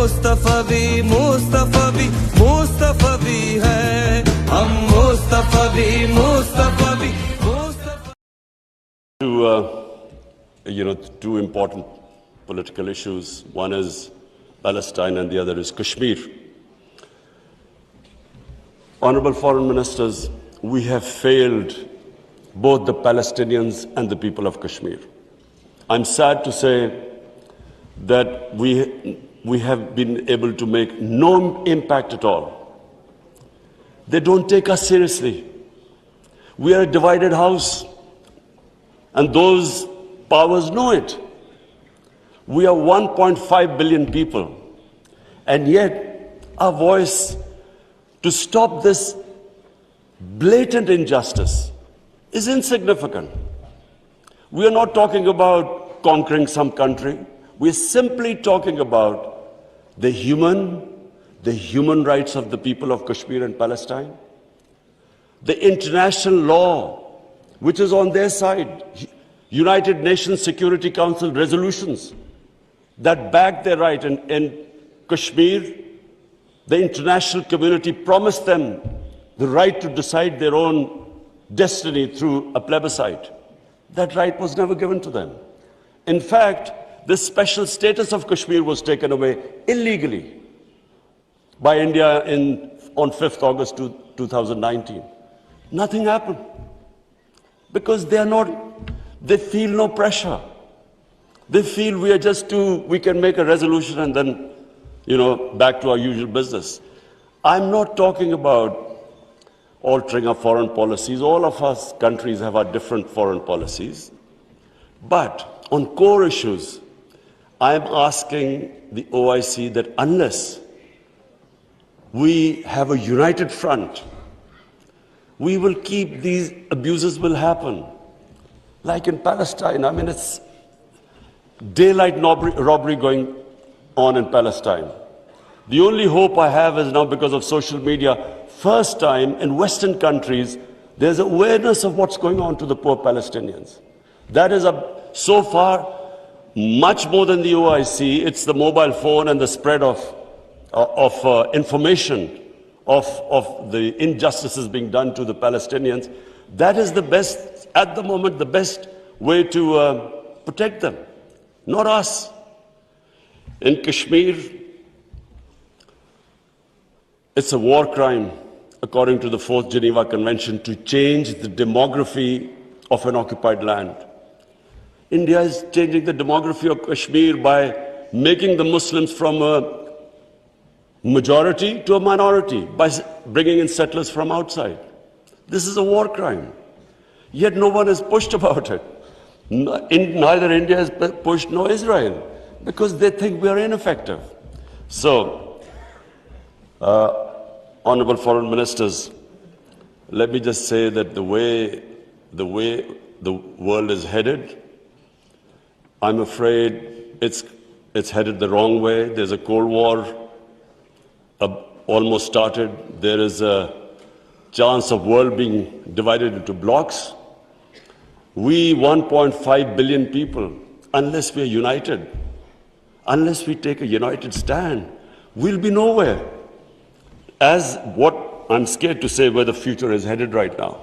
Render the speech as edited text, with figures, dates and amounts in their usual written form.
मुस्तफवी मुस्तफवी मुस्तफवी है हम Mustafavi Mustafavi two important political issues. One is Palestine and the other is Kashmir. Honorable foreign ministers, we have failed both the Palestinians and the people of Kashmir. I'm sad to say that we have been able to make no impact at all. They don't take us seriously. We are a divided house, and those powers know it. We are 1.5 billion people, and yet our voice to stop this blatant injustice is insignificant. We are not talking about conquering some country. We are simply talking about the human rights of the people of Kashmir and Palestine, the international law which is on their side, United Nations Security Council resolutions that back their right in Kashmir. The international community promised them the right to decide their own destiny through a plebiscite. That right was never given to them. In fact, the special status of Kashmir was taken away illegally by India on 5th August 2019. Nothing happened because they feel no pressure. They feel we can make a resolution and then, back to our usual business. I'm not talking about altering our foreign policies. All of us countries have our different foreign policies. But on core issues, I'm asking the OIC that unless we have a united front, we will keep these abuses will happen. Like in Palestine, it's daylight robbery going on in Palestine. The only hope I have is now because of social media, first time in Western countries, there's awareness of what's going on to the poor Palestinians. That is so far much more than the OIC. It's the mobile phone and the spread of information of the injustices being done to the Palestinians. That is the best, at the moment, the best way to protect them, not us. In Kashmir, it's a war crime, according to the 4th Geneva Convention, to change the demography of an occupied land. India is changing the demography of Kashmir by making the Muslims from a majority to a minority, by bringing in settlers from outside. This is a war crime. Yet no one has pushed about it. Neither India has pushed nor Israel, because they think we are ineffective. So, honorable foreign ministers, let me just say that the way the world is headed, I'm afraid it's headed the wrong way. There's a Cold War almost started. There is a chance of world being divided into blocks. We 1.5 billion people, unless we are united, unless we take a united stand, we'll be nowhere. As what I'm scared to say where the future is headed right now.